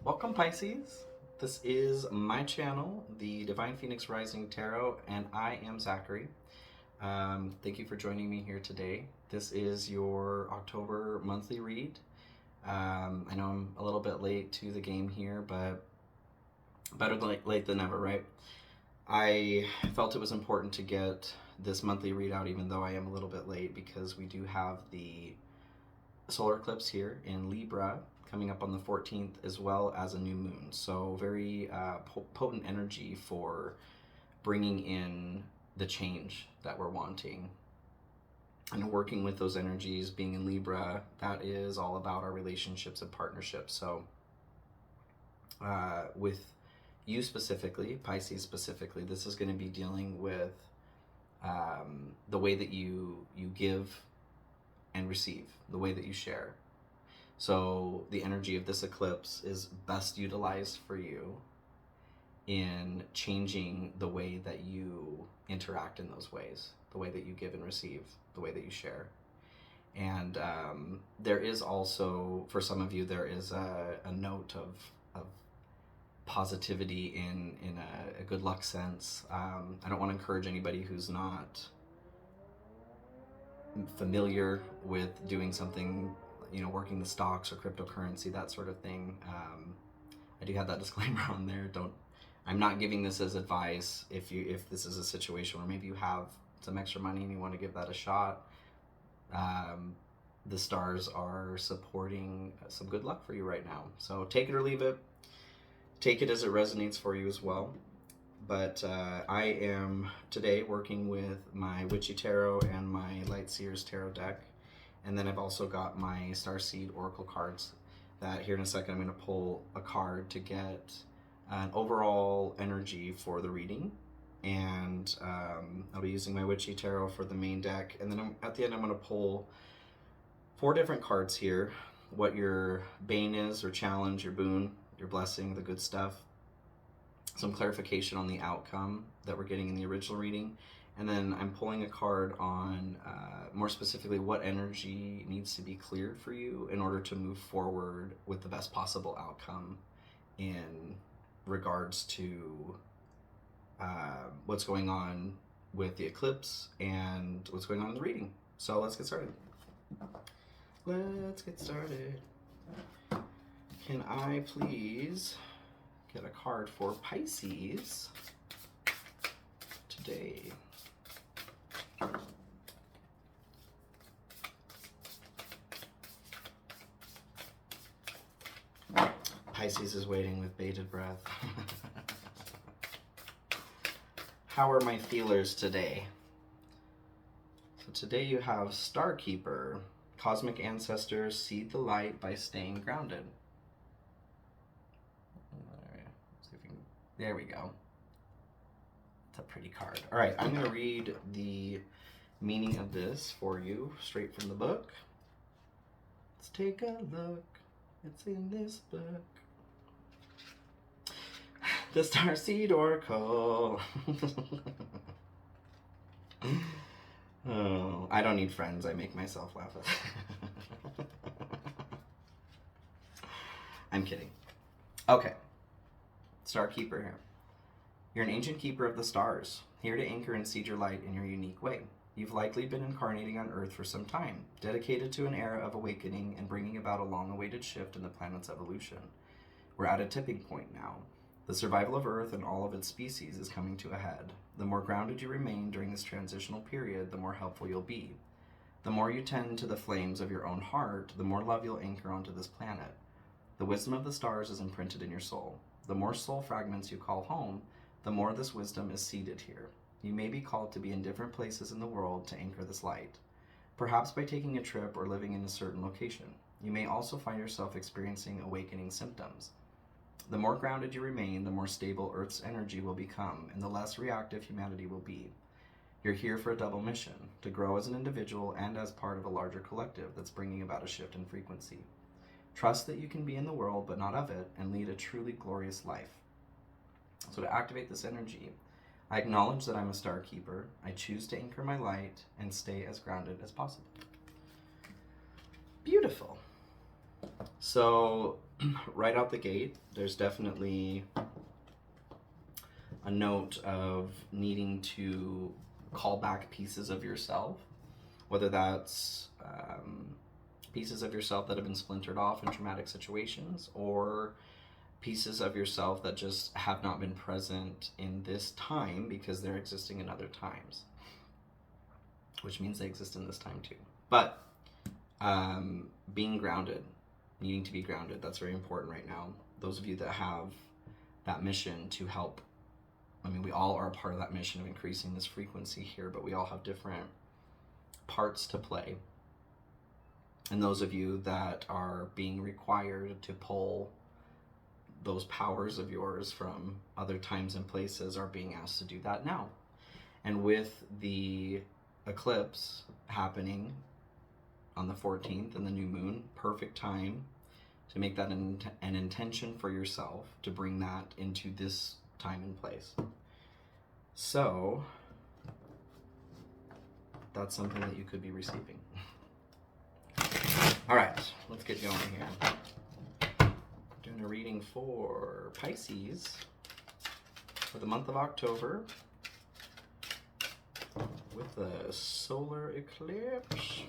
Welcome, Pisces. This is my channel, the Divine Phoenix Rising Tarot, and I am Zachary. Thank you for joining me here today. This is your October monthly read. I know I'm a little bit late to the game here, but better late than never, right? I felt it was important to get this monthly read out, even though I am a little bit late, because we do have the solar eclipse here in Libra coming up on the 14th, as well as a new moon. So very potent energy for bringing in the change that we're wanting. And working with those energies, being in Libra, that is all about our relationships and partnerships. So with you specifically, Pisces specifically, this is going to be dealing with the way that you give and receive, the way that you share. So the energy of this eclipse is best utilized for you in changing the way that you interact in those ways, the way that you give and receive, the way that you share. And there is also, for some of you, there is a note of positivity in a good luck sense. I don't want to encourage anybody who's not familiar with doing something, working the stocks or cryptocurrency, that sort of thing. I do have that disclaimer on there. I'm not giving this as advice. If this is a situation where maybe you have some extra money and you want to give that a shot, the stars are supporting some good luck for you right now. So take it or leave it. Take it as it resonates for you as well. But I am today working with my Witchy Tarot and my Light Seers Tarot deck. And then I've also got my Starseed Oracle cards that here in a second I'm going to pull a card to get an overall energy for the reading. And I'll be using my Witchy Tarot for the main deck. And then at the end I'm going to pull 4 different cards here. What your bane is, or challenge, your boon, your blessing, the good stuff. Some clarification on the outcome that we're getting in the original reading. And then I'm pulling a card on more specifically what energy needs to be cleared for you in order to move forward with the best possible outcome in regards to what's going on with the eclipse and what's going on in the reading. So let's get started. Can I please get a card for Pisces today? Pisces is waiting with bated breath. How are my feelers today? So today you have Star Keeper. Cosmic ancestors seed the light by staying grounded. There we go. It's a pretty card. All right, I'm going to read the meaning of this for you straight from the book. Let's take a look. It's in this book. The Starseed Oracle. Oh, I don't need friends. I make myself laugh. I'm kidding. Okay. Star Keeper here. You're an ancient keeper of the stars, here to anchor and seed your light in your unique way. You've likely been incarnating on Earth for some time, dedicated to an era of awakening and bringing about a long-awaited shift in the planet's evolution. We're at a tipping point now. The survival of Earth and all of its species is coming to a head. The more grounded you remain during this transitional period, the more helpful you'll be. The more you tend to the flames of your own heart, the more love you'll anchor onto this planet. The wisdom of the stars is imprinted in your soul. The more soul fragments you call home, the more this wisdom is seated here. You may be called to be in different places in the world to anchor this light. Perhaps by taking a trip or living in a certain location. You may also find yourself experiencing awakening symptoms. The more grounded you remain, the more stable Earth's energy will become, and the less reactive humanity will be. You're here for a double mission, to grow as an individual and as part of a larger collective that's bringing about a shift in frequency. Trust that you can be in the world but not of it, and lead a truly glorious life. So to activate this energy, I acknowledge that I'm a star keeper. I choose to anchor my light and stay as grounded as possible. Beautiful. So right out the gate, there's definitely a note of needing to call back pieces of yourself, whether that's pieces of yourself that have been splintered off in traumatic situations, or pieces of yourself that just have not been present in this time because they're existing in other times, which means they exist in this time too. But being grounded, needing to be grounded, that's very important right now. Those of you that have that mission to help, I mean, we all are a part of that mission of increasing this frequency here, but we all have different parts to play. And those of you that are being required to pull those powers of yours from other times and places are being asked to do that now. And with the eclipse happening on the 14th and the new moon, perfect time to make that an intention for yourself to bring that into this time and place. So that's something that you could be receiving. All right, let's get going here. Doing a reading for Pisces for the month of October with the solar eclipse.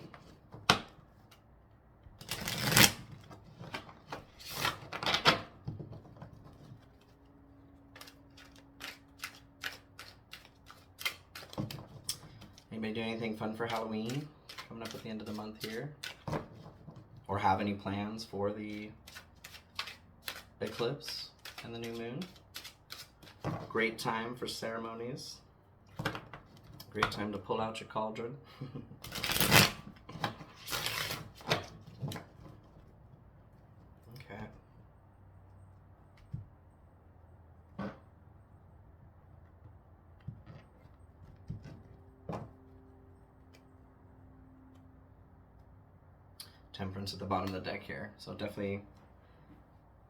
Anybody do anything fun for Halloween coming up at the end of the month here? Or have any plans for the eclipse and the new moon? Great time for ceremonies. Great time to pull out your cauldron. Okay. Temperance at the bottom of the deck here. So definitely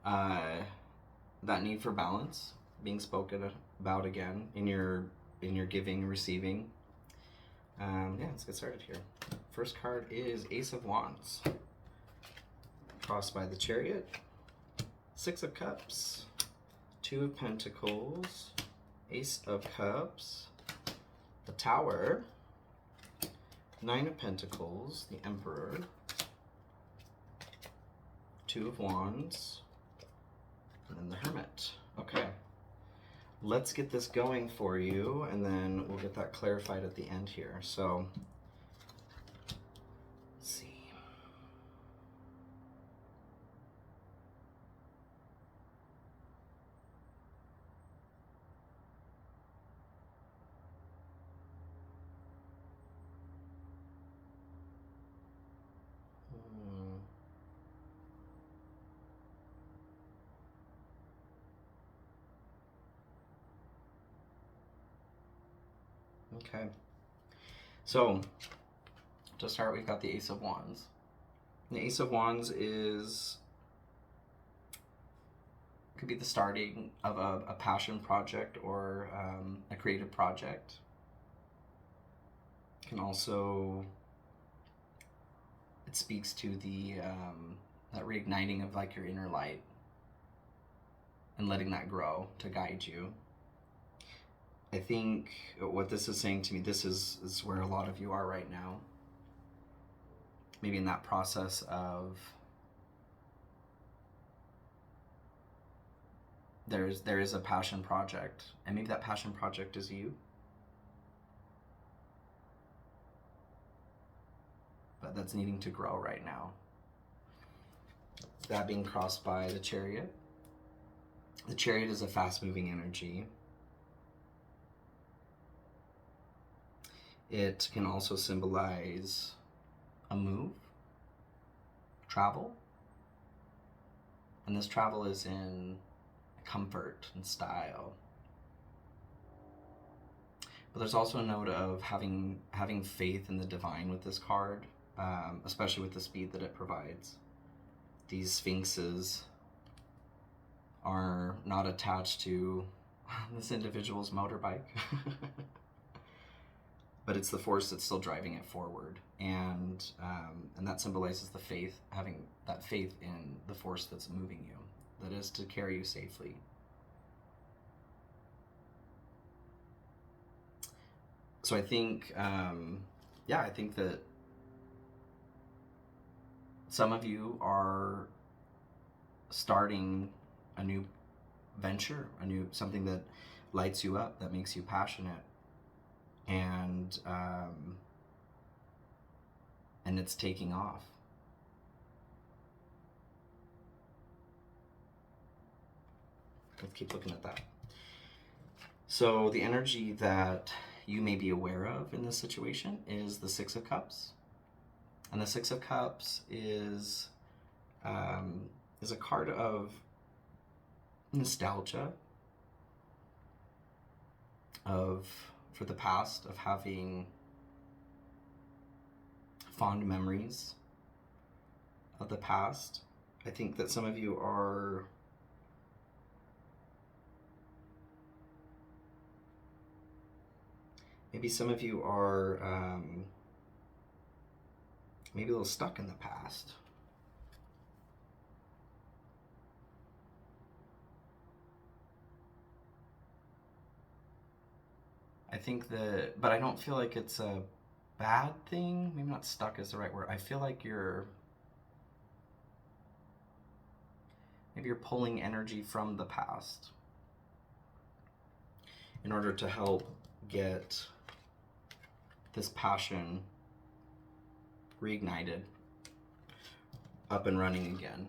that need for balance being spoken about again in your giving and receiving. Yeah, let's get started here. First card is Ace of Wands, crossed by the Chariot, Six of Cups, Two of Pentacles, Ace of Cups, the Tower, Nine of Pentacles, the Emperor, Two of Wands, and then the Hermit. Okay, let's get this going for you, and then we'll get that clarified at the end here. So, let's see. Okay, so to start, we've got the Ace of Wands. The Ace of Wands could be the starting of a passion project or a creative project. Can also, it speaks to the that reigniting of like your inner light and letting that grow to guide you. I think what this is saying to me, this is where a lot of you are right now. Maybe in that process of there is a passion project, and maybe that passion project is you. But that's needing to grow right now. That being crossed by the Chariot. The Chariot is a fast-moving energy. It can also symbolize a move, travel, and this travel is in comfort and style. But there's also a note of having faith in the divine with this card, especially with the speed that it provides. These sphinxes are not attached to this individual's motorbike. but it's the force that's still driving it forward, and that symbolizes the faith, having that faith in the force that's moving you, that is to carry you safely. So I think, I think that some of you are starting a new venture, something that lights you up, that makes you passionate, and it's taking off. Let's keep looking at that. So the energy that you may be aware of in this situation is the Six of Cups. And the Six of Cups is a card of nostalgia, for the past, of having fond memories of the past. I think that some of you are maybe a little stuck in the past. I think that, but I don't feel like it's a bad thing. Maybe not stuck is the right word. I feel like maybe you're pulling energy from the past in order to help get this passion reignited, up and running again.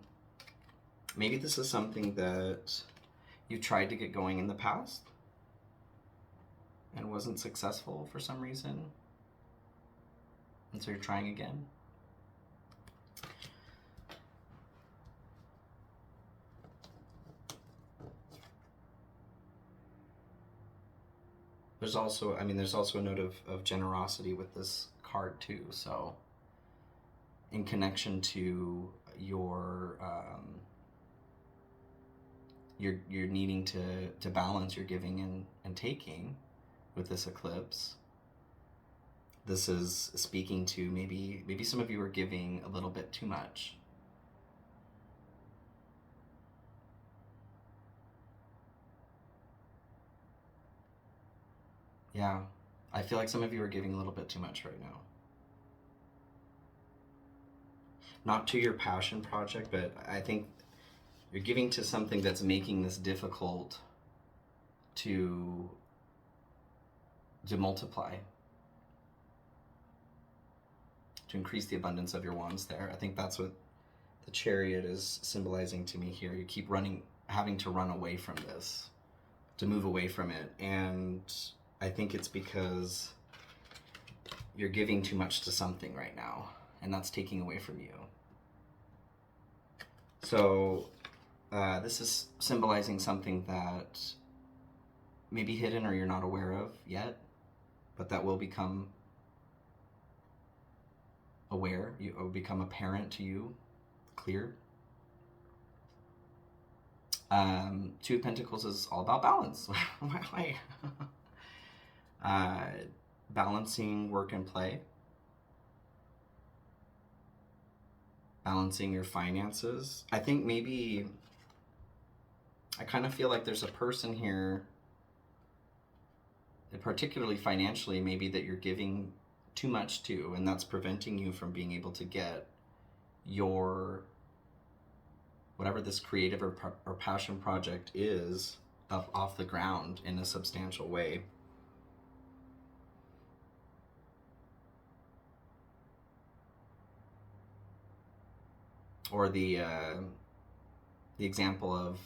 Maybe this is something that you tried to get going in the past and wasn't successful for some reason, and so you're trying again. There's also a note of generosity with this card too. So in connection to your needing to balance your giving and taking with this eclipse, this is speaking to maybe some of you are giving a little bit too much. Yeah, I feel like some of you are giving a little bit too much right now. Not to your passion project, but I think you're giving to something that's making this difficult to multiply, to increase the abundance of your wands there. I think that's what the Chariot is symbolizing to me here. You keep having to run away from this, to move away from it. And I think it's because you're giving too much to something right now, and that's taking away from you. So this is symbolizing something that may be hidden or you're not aware of yet, but that will become aware, it will become apparent to you, clear. Two of Pentacles is all about balance. Balancing work and play, balancing your finances. I think I kind of feel like there's a person here, particularly financially, maybe that you're giving too much to, and that's preventing you from being able to get your, whatever this creative or passion project is, up off the ground in a substantial way. Or the example of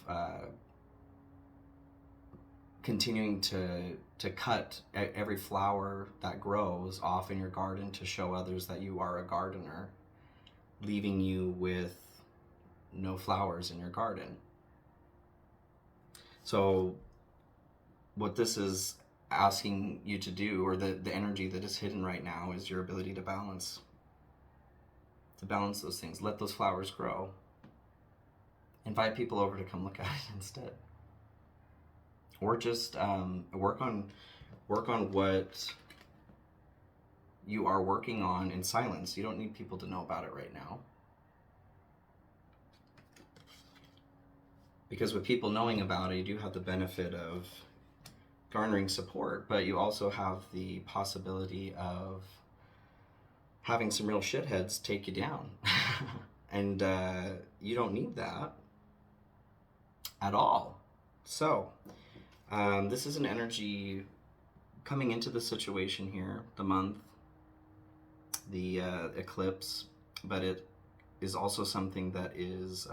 continuing to cut every flower that grows off in your garden to show others that you are a gardener, leaving you with no flowers in your garden. So what this is asking you to do, or the energy that is hidden right now, is your ability to balance those things. Let those flowers grow. Invite people over to come look at it instead. Or just work on what you are working on in silence. You don't need people to know about it right now. Because with people knowing about it, you do have the benefit of garnering support, but you also have the possibility of having some real shitheads take you down. And you don't need that at all. So, this is an energy coming into the situation here, the month, the eclipse, but it is also something that is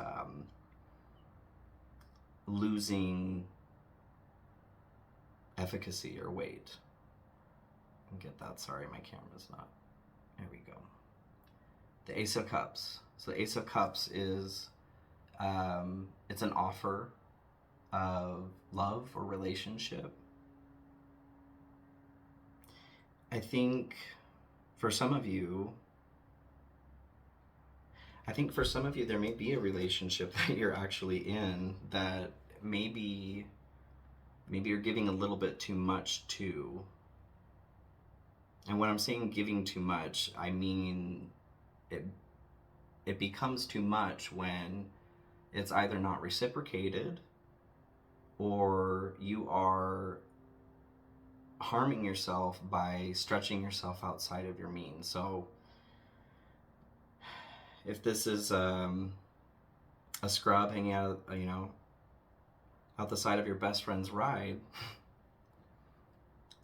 losing efficacy or weight. Get that, sorry, my camera's not, there we go. The Ace of Cups. So the Ace of Cups is, it's an offer of love or relationship. I think for some of you, there may be a relationship that you're actually in that maybe you're giving a little bit too much to. And when I'm saying giving too much, I mean it becomes too much when it's either not reciprocated or you are harming yourself by stretching yourself outside of your means. So if this is a scrub hanging out, out the side of your best friend's ride,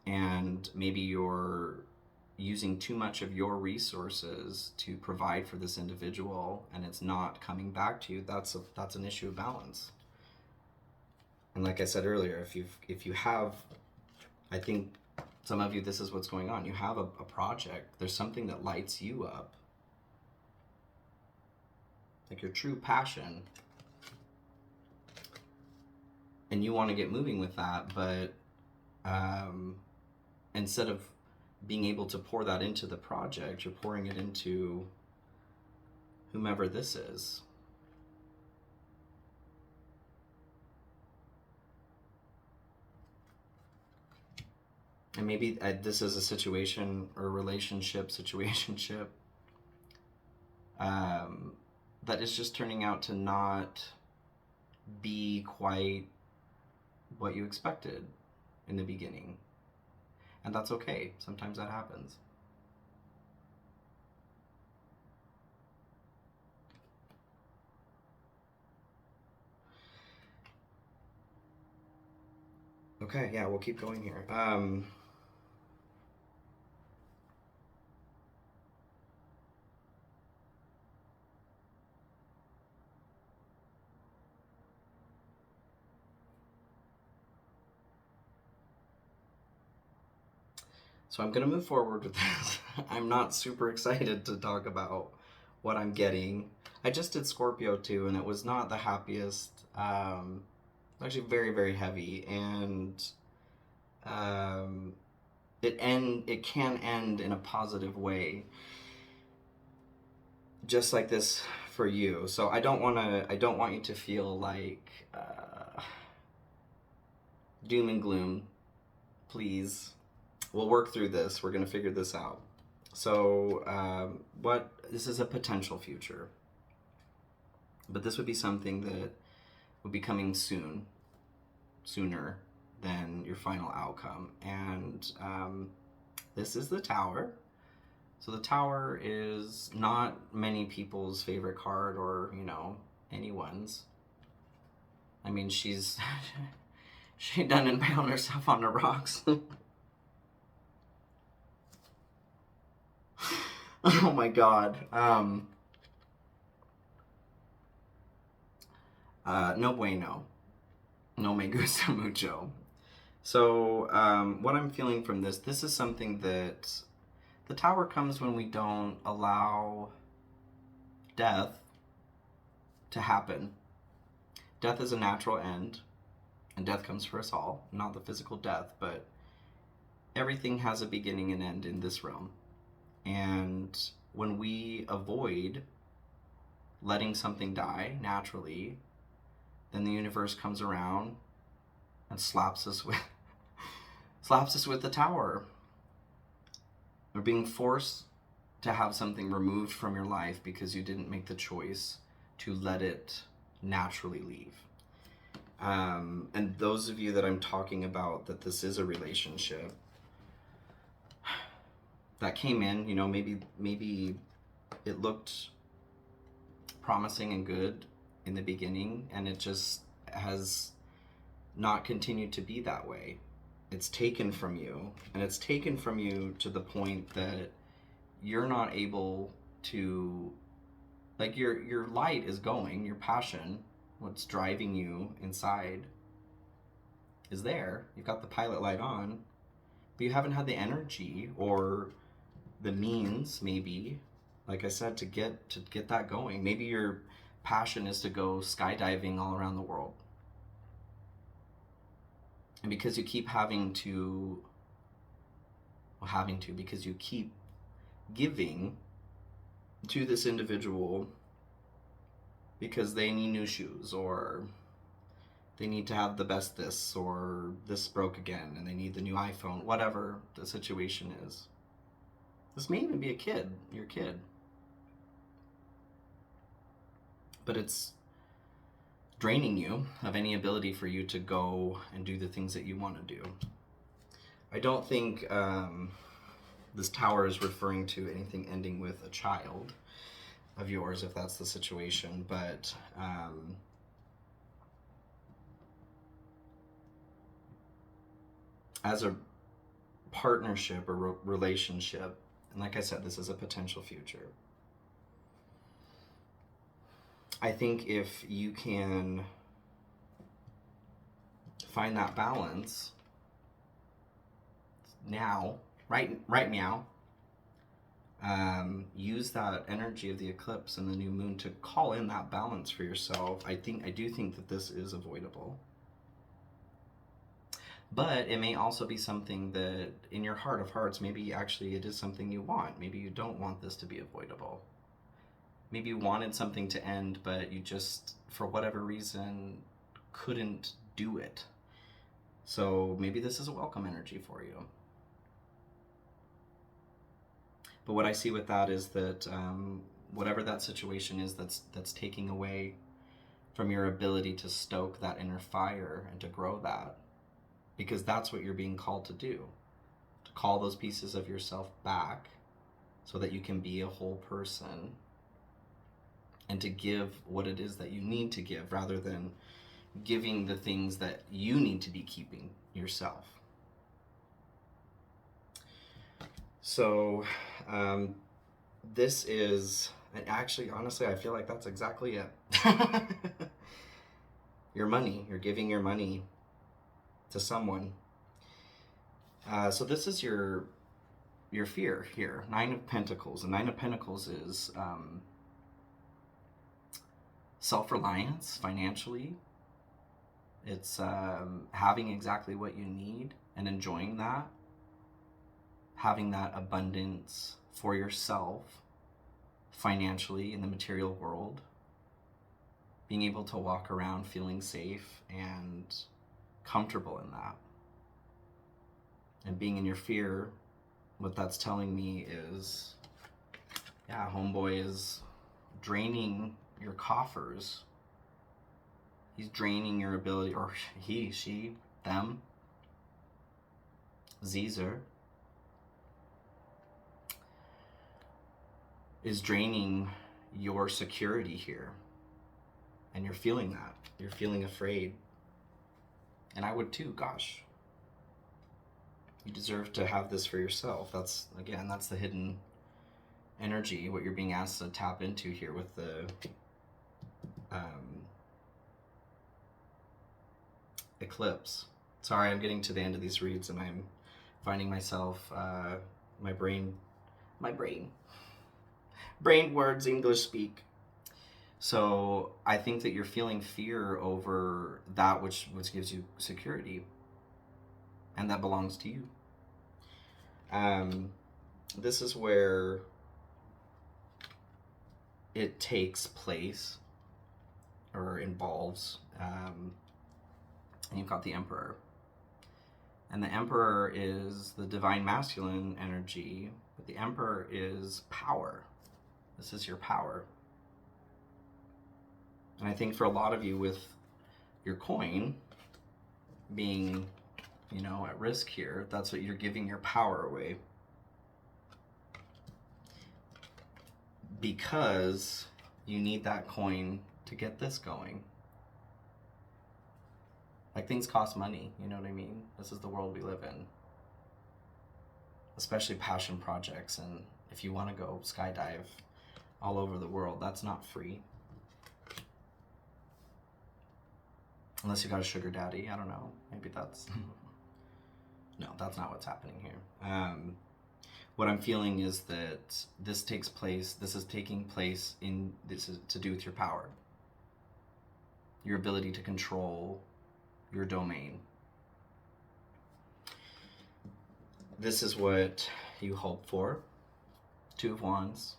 and maybe you're using too much of your resources to provide for this individual and it's not coming back to you, that's an issue of balance. And like I said earlier, if you have, I think some of you, this is what's going on. You have a project, there's something that lights you up, like your true passion, and you want to get moving with that, but instead of being able to pour that into the project, you're pouring it into whomever this is. And maybe this is a situation or relationship that is just turning out to not be quite what you expected in the beginning. And that's okay. Sometimes that happens. Okay, yeah, we'll keep going here. So I'm gonna move forward with this. I'm not super excited to talk about what I'm getting. I just did Scorpio too, and it was not the happiest. Actually very, very heavy, and it can end in a positive way, just like this for you. So I don't want you to feel like doom and gloom, please. We'll work through this. We're gonna figure this out. So this is a potential future, but this would be something that would be coming sooner than your final outcome. And this is the Tower. So the Tower is not many people's favorite card, or anyone's. I mean, she done and pound herself on the rocks. Oh my God. No bueno. No me gusta mucho. So what I'm feeling from this is something that the Tower comes when we don't allow death to happen. Death is a natural end, and death comes for us all. Not the physical death, but everything has a beginning and end in this realm. And when we avoid letting something die naturally, then the universe comes around and slaps us with the Tower. or being forced to have something removed from your life because you didn't make the choice to let it naturally leave. And those of you that I'm talking about, that this is a relationship that came in, you know, maybe it looked promising and good in the beginning, and it just has not continued to be that way. It's taken from you, and it's taken from you to the point that you're not able to, like, your light is going, your passion, what's driving you inside is there. You've got the pilot light on, but you haven't had the energy or the means, maybe, like I said, to get that going. Maybe your passion is to go skydiving all around the world. And because you keep because you keep giving to this individual because they need new shoes, or they need to have the best this, or this broke again and they need the new iPhone, whatever the situation is. This may even be your kid. But it's draining you of any ability for you to go and do the things that you want to do. I don't think this tower is referring to anything ending with a child of yours, if that's the situation, but as a partnership or relationship, and like I said, this is a potential future. I think if you can find that balance now, right now, use that energy of the eclipse and the new moon to call in that balance for yourself. I do think that this is avoidable. But it may also be something that in your heart of hearts, maybe actually it is something you want. Maybe you don't want this to be avoidable. Maybe you wanted something to end, but you just, for whatever reason, couldn't do it. So maybe this is a welcome energy for you. But what I see with that is that whatever that situation is that's taking away from your ability to stoke that inner fire and to grow that, because that's what you're being called to do, to call those pieces of yourself back so that you can be a whole person and to give what it is that you need to give, rather than giving the things that you need to be keeping yourself. So this is, and actually, honestly, I feel like that's exactly it. Your money, you're giving your money to someone. So this is your fear here. 9 of Pentacles. The 9 of Pentacles is self-reliance financially. It's having exactly what you need and enjoying that. Having that abundance for yourself financially in the material world. Being able to walk around feeling safe and comfortable in that. And being in your fear, what that's telling me is, yeah, homeboy is draining your coffers. He's draining your ability, or he, she, them, Caesar, is draining your security here. And you're feeling that. You're feeling afraid. And I would too, gosh. You deserve to have this for yourself. That's, again, that's the hidden energy, what you're being asked to tap into here with the eclipse. Sorry, I'm getting to the end of these reads and I'm finding myself, my brain words, English speak. So I think that you're feeling fear over that which gives you security, and that belongs to you. This is where it takes place or involves, and you've got the Emperor. And the Emperor is the divine masculine energy But the Emperor is power. This is your power. And I think for a lot of you, with your coin being, you know, at risk here, that's what you're giving your power away. Because you need that coin to get this going. Like, things cost money, you know what I mean? This is the world we live in. Especially passion projects, and if you want to go skydive all over the world, that's not free. Unless you got a sugar daddy, I don't know. Maybe that's... No, that's not what's happening here. What I'm feeling is that this is taking place in, this is to do with your power. Your ability to control your domain. This is what you hope for. Two of Wands.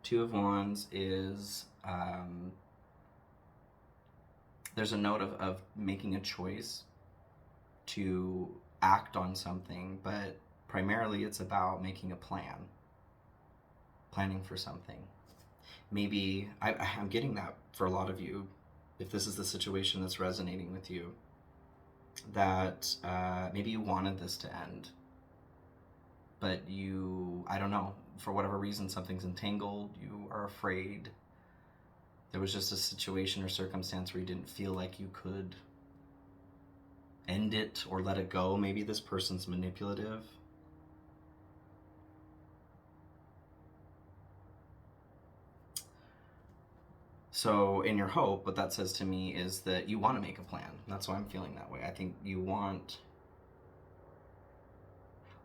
Two of Wands is, there's a note of making a choice to act on something, but primarily it's about making a plan. Planning for something. Maybe, I'm getting that for a lot of you, if this is the situation that's resonating with you, that maybe you wanted this to end, but you, I don't know, for whatever reason, something's entangled, you are afraid. There was just a situation or circumstance where you didn't feel like you could end it or let it go. Maybe this person's manipulative. So in your hope, what that says to me is that you want to make a plan. That's why I'm feeling that way. I think you want,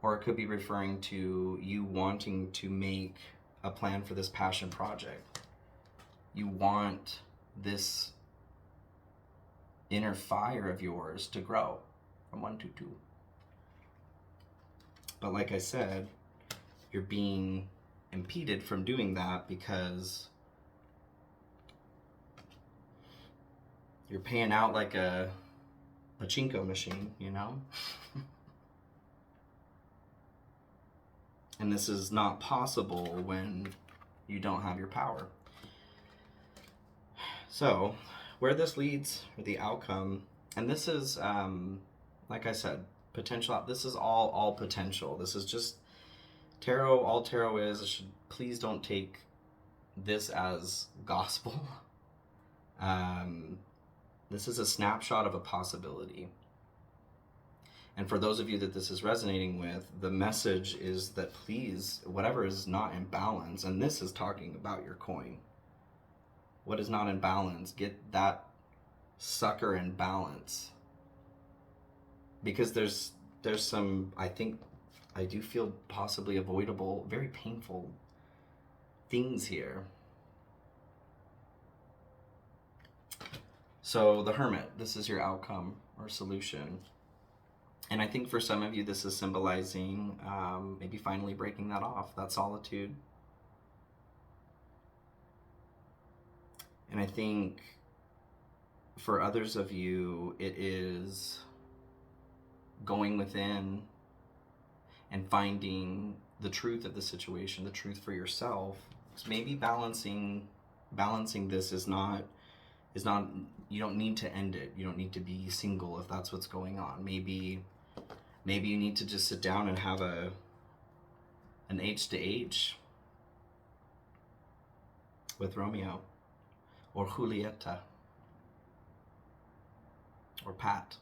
or it could be referring to you wanting to make a plan for this passion project. You want this inner fire of yours to grow from 1 to 2. But like I said, you're being impeded from doing that because you're paying out like a pachinko machine, you know? And this is not possible when you don't have your power. So, where this leads, or the outcome, and this is, like I said, potential, this is all potential. This is just tarot. All tarot is, please don't take this as gospel. This is a snapshot of a possibility. And for those of you that this is resonating with, the message is that please, whatever is not in balance, and this is talking about your coin, what is not in balance, get that sucker in balance. Because there's some, I think, I do feel possibly avoidable, very painful things here. So the Hermit, this is your outcome or solution. And I think for some of you, this is symbolizing maybe finally breaking that off, that solitude. And I think for others of you, it is going within and finding the truth of the situation, the truth for yourself. So maybe balancing this is not, you don't need to end it. You don't need to be single if that's what's going on. Maybe you need to just sit down and have an age to age with Romeo or Julieta or Pat.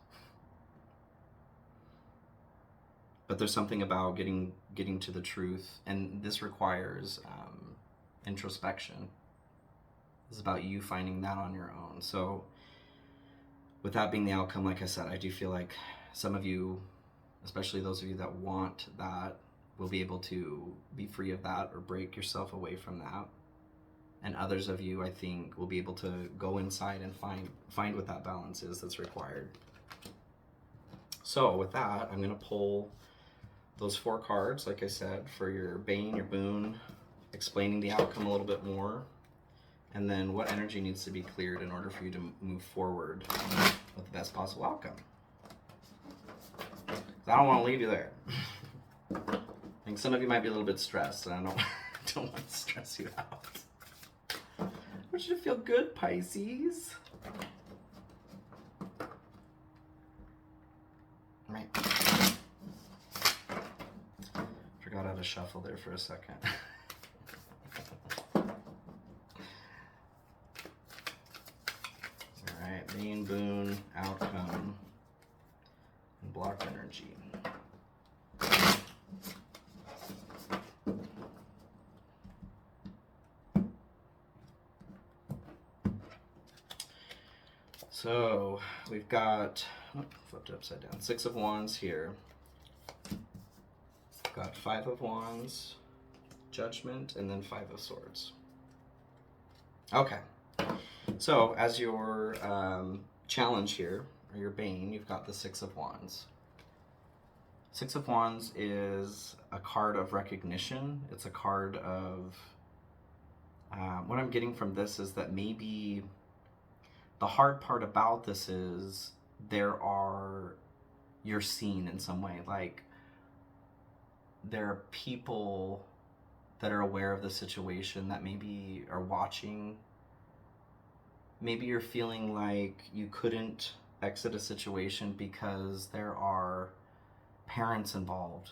But there's something about getting to the truth, and this requires introspection. It's about you finding that on your own. So with that being the outcome, like I said, I do feel like some of you, especially those of you that want that, will be able to be free of that or break yourself away from that. And others of you, I think, will be able to go inside and find what that balance is that's required. So with that, I'm going to pull those 4 cards, like I said, for your bane, your boon, explaining the outcome a little bit more, and then what energy needs to be cleared in order for you to move forward with the best possible outcome. I don't want to leave you there. I think some of you might be a little bit stressed, and I don't want to stress you out. I want you to feel good, Pisces. Right. Forgot how to shuffle there for a second. Alright, main boon, outcome, and block energy. So we've got, flipped upside down, 6 of Wands here. Got 5 of Wands, Judgment, and then 5 of Swords. Okay, so as your challenge here, or your bane, you've got the 6 of Wands. 6 of Wands is a card of recognition. It's a card of, what I'm getting from this is that maybe the hard part about this is you're seen in some way. Like, there are people that are aware of the situation that maybe are watching. Maybe you're feeling like you couldn't exit a situation because there are parents involved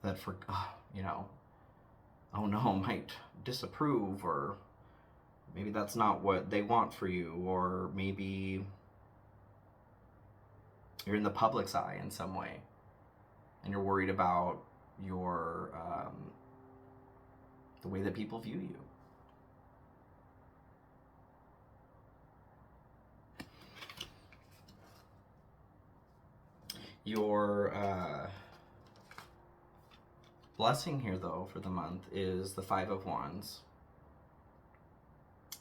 that oh no, might disapprove, or maybe that's not what they want for you, or maybe you're in the public's eye in some way and you're worried about your the way that people view you. Your blessing here, though, for the month is the 5 of Wands.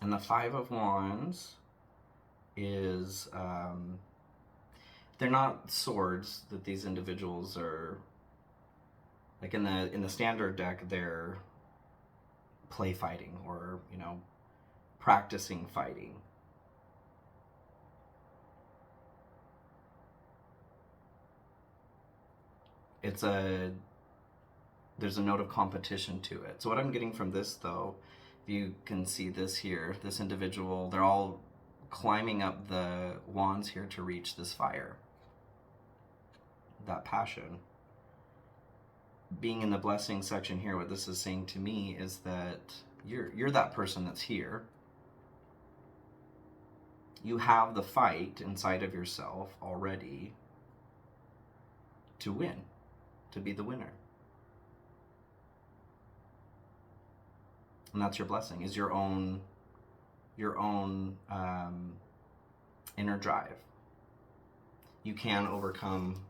And the 5 of Wands is, they're not swords that these individuals are, like in the standard deck, they're play fighting, or, practicing fighting. There's a note of competition to it. So what I'm getting from this, though, you can see this here, this individual, they're all climbing up the wands here to reach this fire, that passion. Being in the blessing section here, what this is saying to me is that you're that person that's here. You have the fight inside of yourself already to win, to be the winner. And that's your blessing, is your own inner drive. You can overcome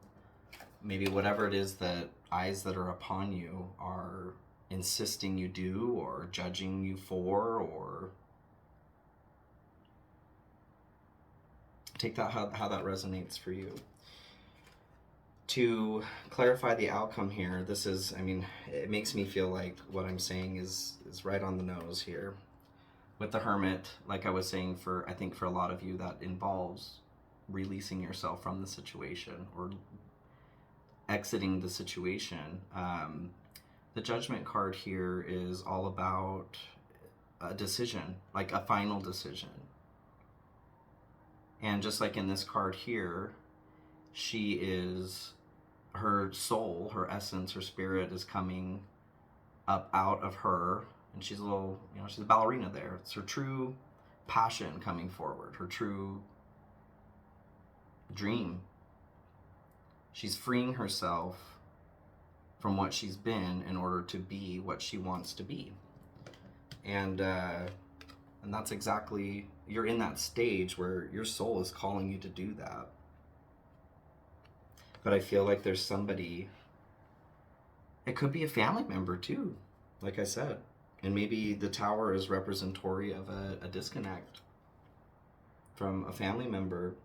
maybe whatever it is that eyes that are upon you are insisting you do, or judging you for, or take that how that resonates for you. To clarify the outcome here, this is, it makes me feel like what I'm saying is right on the nose here. With the Hermit, like I was saying, I think for a lot of you, that involves releasing yourself from the situation, or exiting the situation. The Judgment card here is all about a decision, like a final decision. And just like in this card here, her soul, her essence, her spirit is coming up out of her, and she's a little, she's a ballerina there. It's her true passion coming forward, her true dream. She's freeing herself from what she's been in order to be what she wants to be. And that's exactly, you're in that stage where your soul is calling you to do that. But I feel like there's somebody, it could be a family member too, like I said. And maybe the Tower is representatory of a disconnect from a family member.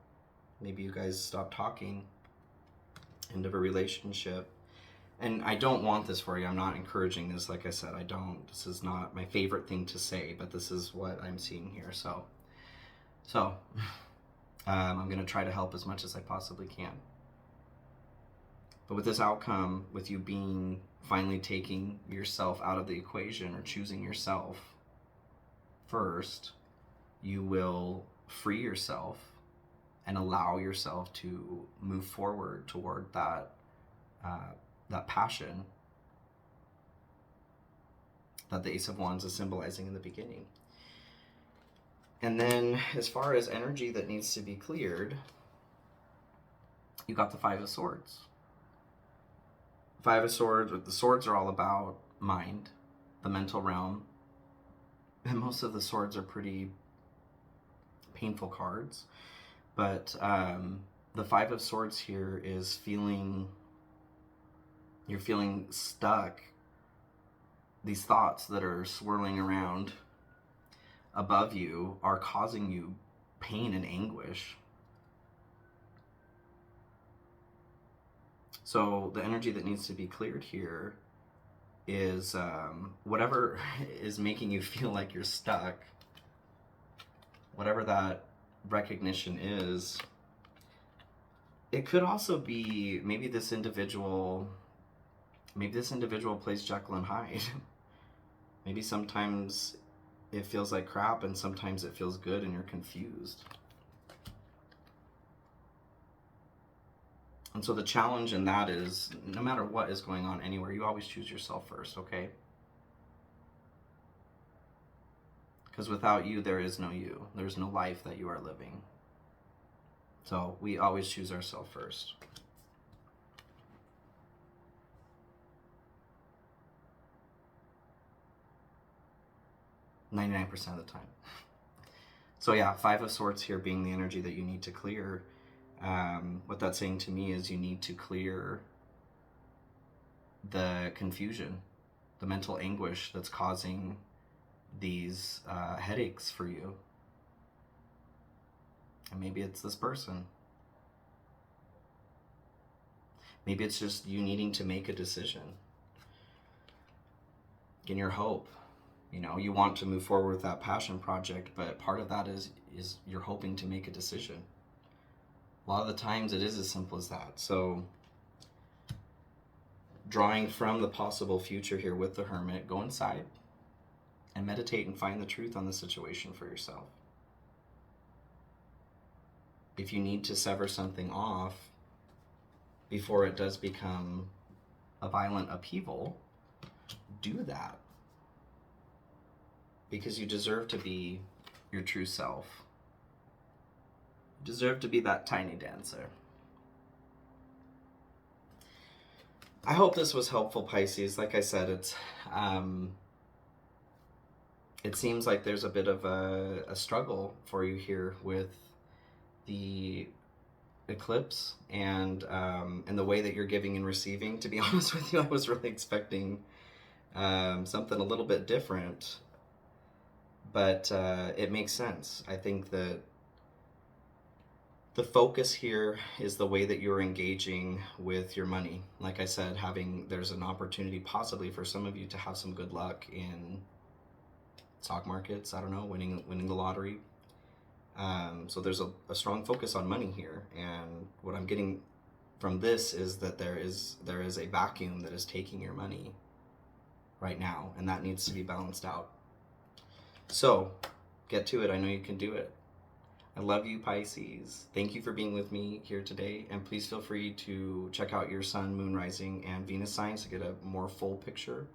Maybe you guys stop talking, end of a relationship. And I don't want this for you. I'm not encouraging this. Like I said, this is not my favorite thing to say, but this is what I'm seeing here. So I'm going to try to help as much as I possibly can. But with this outcome, with you being finally taking yourself out of the equation or choosing yourself first, you will free yourself and allow yourself to move forward toward that passion that the Ace of Wands is symbolizing in the beginning. And then as far as energy that needs to be cleared, you got the Five of Swords. Five of Swords, the swords are all about mind, the mental realm. And most of the swords are pretty painful cards. But the Five of Swords here is you're feeling stuck. These thoughts that are swirling around above you are causing you pain and anguish. So the energy that needs to be cleared here is whatever is making you feel like you're stuck, whatever that recognition is. It could also be maybe this individual plays Jekyll and Hyde. Maybe sometimes it feels like crap and sometimes it feels good and you're confused. And so the challenge in that is, no matter what is going on anywhere, you always choose yourself first, okay? Because without you, there is no you. There's no life that you are living. So we always choose ourselves first. .99% of the time. So yeah, Five of Swords here being the energy that you need to clear. What that's saying to me is you need to clear the confusion, the mental anguish that's causing these headaches for you. And maybe it's this person. Maybe it's just you needing to make a decision. In your hope, you know, you want to move forward with that passion project, but part of that is you're hoping to make a decision. A lot of the times it is as simple as that. So drawing from the possible future here with the Hermit, go inside and meditate and find the truth on the situation for yourself. If you need to sever something off before it does become a violent upheaval, do that. Because you deserve to be your true self. You deserve to be that tiny dancer. I hope this was helpful, Pisces. Like I said, it seems like there's a bit of a struggle for you here with the eclipse and the way that you're giving and receiving. To be honest with you, I was really expecting something a little bit different, but it makes sense. I think that the focus here is the way that you're engaging with your money. Like I said, there's an opportunity possibly for some of you to have some good luck in stock markets, I don't know, winning the lottery. So there's a strong focus on money here, and what I'm getting from this is that there is a vacuum that is taking your money right now, and that needs to be balanced out. So get to it. I know you can do it. I love you, Pisces. Thank you for being with me here today, and please feel free to check out your Sun, Moon, Rising, and Venus signs to get a more full picture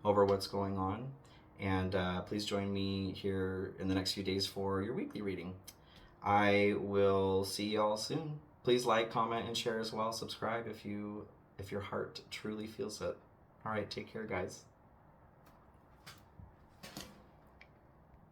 over what's going on. And please join me here in the next few days for your weekly reading. I will see y'all soon. Please like, comment, and share as well. Subscribe if your heart truly feels it. All right, take care, guys.